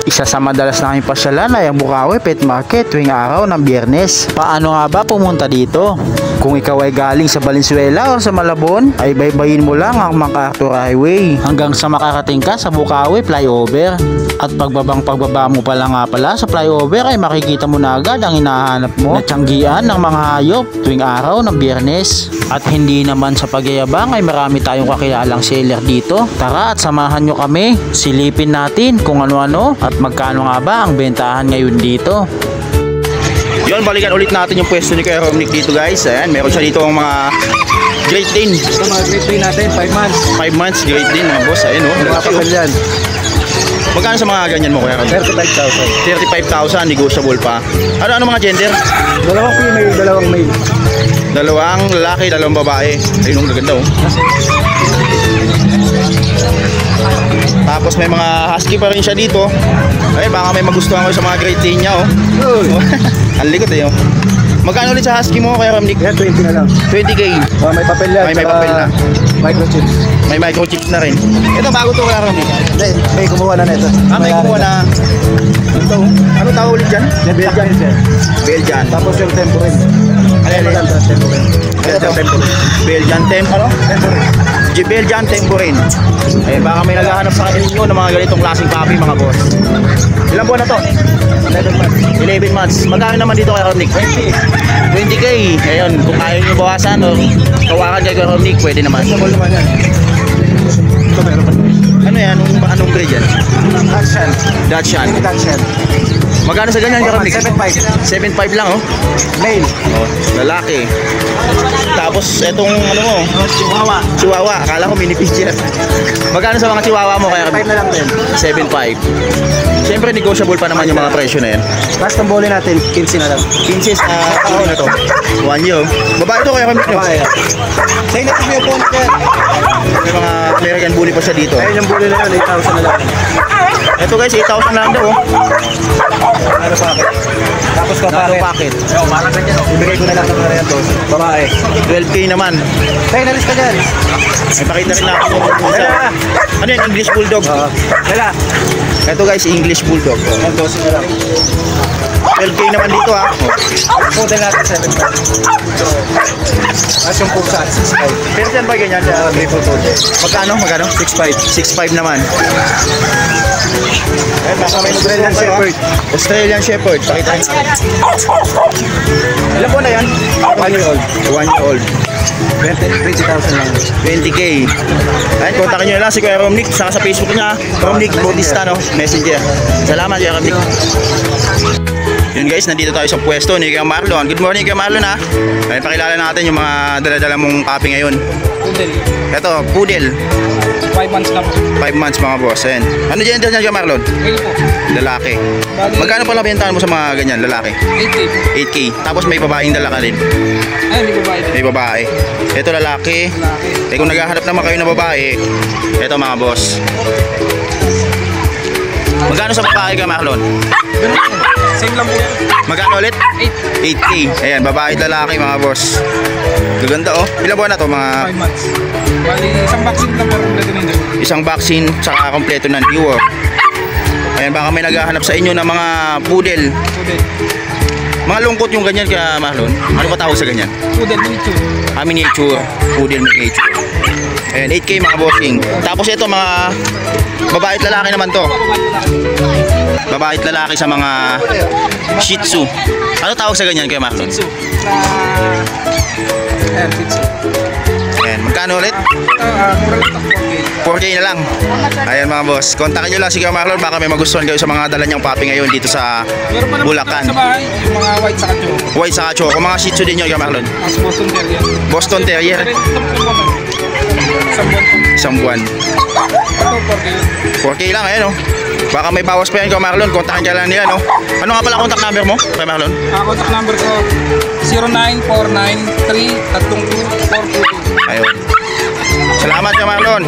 Isa sa madalas namin pasyalan ay ang Bukawi Pet Market tuwing araw ng Biyernes. Paano nga ba pumunta dito? Kung ikaw ay galing sa Valenzuela o sa Malabon, ay baybayin mo lang ang MacArthur Highway hanggang sa makarating ka sa Bukawi Flyover. At pagbaba mo pala nga pala sa flyover ay makikita mo na agad ang hinahanap mo na tiyanggian ng mga hayop tuwing araw ng Biyernes. At hindi naman sa pagyayabang ay marami tayong kakilalang seller dito. Tara at samahan nyo kami, silipin natin kung ano-ano at magkano nga ba ang bentahan ngayon dito. Yun, balikan ulit natin yung pwesto ni Kuya Romnick dito guys. Ayan, meron siya dito ang mga Great Dane. Ito mga Great Dane natin, 5 months. 5 months Great Dane mga boss. Ayan o, Mga yan. magkano sa mga ganyan mo Kuya Romnick? 35,000. 35,000, negotiable pa. Ano mga gender? Dalawang female, dalawang male. Dalawang lalaki, dalawang babae. Ayun ang gaganda oh. Tapos may mga husky pa rin siya dito. Ay, baka may magustuhan ko sa mga Great Dane niya oh. Ang likod eh oh. Magkano ulit sa husky mo Kuya Romnick? Yan, 20 na lang. 20k. May papel yan. May papel na. Microchips. May microchips na rin. Ito bago to Kuya Romnick. Hindi, may kumuha na nito. May kumuha na. Ito, ano tawag ulit dyan? Belgian sir. Belgian. Tapos yung tempo rin. Belgian tempo rin. Belgian tempo. Ano? Tempo rin. Belgian tempo rin. Eh baka may naghahanap sa inyo ng mga ganitong klaseng puppy mga boss. Ilang buwan na to? 11 months. 11 months. Magkano naman dito kay Romnick? 20k. Ayun, kung kaya nyo bawasan o kawakan kay Romnick, pwede naman. Sabol naman yan. Ito meron pa. Ano yan? Anong breed yan? Dachshund. Dachshund. Dachshund. Magkano sa ganyan kay Romnick? 7.5. 7.5 lang oh. Male. Oh, lalaki. Tapos etong ano mo? Chihuahua. Chihuahua. Akala ko mini pitcher. Magkano sa mga chihuahua mo kaya? 5 na lang din. 7.5. Siyempre negotiable pa naman yung mga presyo na yan. Last ng boli natin, 15 na lang. 15 sa ano na to? 1 year. Babae to kaya kami nyo. Babae. Sa inatin yung phone yan. May mga American Bully pa siya dito. Ayun yung boli na yun, 8,000 na lang. Ito guys, 8,000 lang daw. Ano packet? Tapos ka Nano packet. Parang ganyan. Ibigay ko na lang ng mga yan to. Babae. 12k naman. Tayo, nalis ka dyan. May pakita rin natin yung pusa. Ano yan? English Bulldog. Kala. Ito guys, English Bulldog. Ang 12 na lang. 12k naman dito ha. Model natin 7. At yung pusa, 6.5. Pero saan ba ganyan? Triple coat. Magkano? Magkano? 6.5. 6.5 naman. Eh, baka may Australian nagustuhan kayo, ha? Shepherd. Australian Shepherd. Pakita rin natin. Ilan po na yan? 1 year old. 1 year old. 20,000 lang. 20k. Ayun, kontakin nyo na lang si Kuya Romnick. Saka sa Facebook niya, Romnick Bautista, no? Messenger. Salamat Kuya Romnick. Yun guys, nandito tayo sa pwesto ni Kuya Marlon. Good morning Kuya Marlon ha. Ayun, pakilala natin yung mga dala-dala mong puppy ngayon. Poodle. Ito, poodle. 5 months lang. 5 months mga boss. Ayun. Ano gender niya Kuya Marlon? Male po. Lalaki. Magkano pala bentahan mo sa mga ganyan, lalaki? 8K. 8k. Tapos may babaeng dala ka rin. Ay, may babae din. May babae. Ito lalaki. Eh kung naghahanap naman kayo ng babae, ito mga boss. Magkano sa babae Kuya Marlon? Ganun po. Same lang po. Magkano ulit? 8. 8k. Ayan, babae at lalaki mga boss. Gaganda oh. Ilang buwan na to? Mga 5 months. Bali, isang vaccine lang pero kompleto na yun. isang vaccine saka kompleto ng newer. Ayan, baka may naghahanap sa inyo ng mga poodle. Poodle. Mga lungkot yung ganyan Kuya Marlon. Ano pa tawag sa ganyan? Poodle miniature. Miniature. Poodle miniature. Ayan, 8k mga bossing. Tapos ito mga babae at lalaki naman to. Babae at lalaki sa mga Shih Tzu. Ano tawag sa ganyan Kuya Marlon? Shih Tzu. Ayan, Shih Tzu. Ayan, magkano ulit? Mura lang ito, 4K. 4k na lang. Ayan mga boss, kontakin nyo lang si Kuya Marlon. Baka may magustuhan kayo sa mga dala niyang puppy ngayon dito sa Meron pa naman Bulacan. sa bahay, yung mga white sa kacho. White saka choco. Mga Shih Tzu din nyo Kuya Marlon. As Boston Terrier. Boston Terrier. Isang buwan. Ito, 4K. 4k lang ayan oh. Baka may bawas pa yan Kuya Marlon. Kontakin ka lang nila no. Ano nga pala contact number mo Kuya Marlon? Contact number ko 0949-332-422. Ayun. Salamat Kuya Marlon.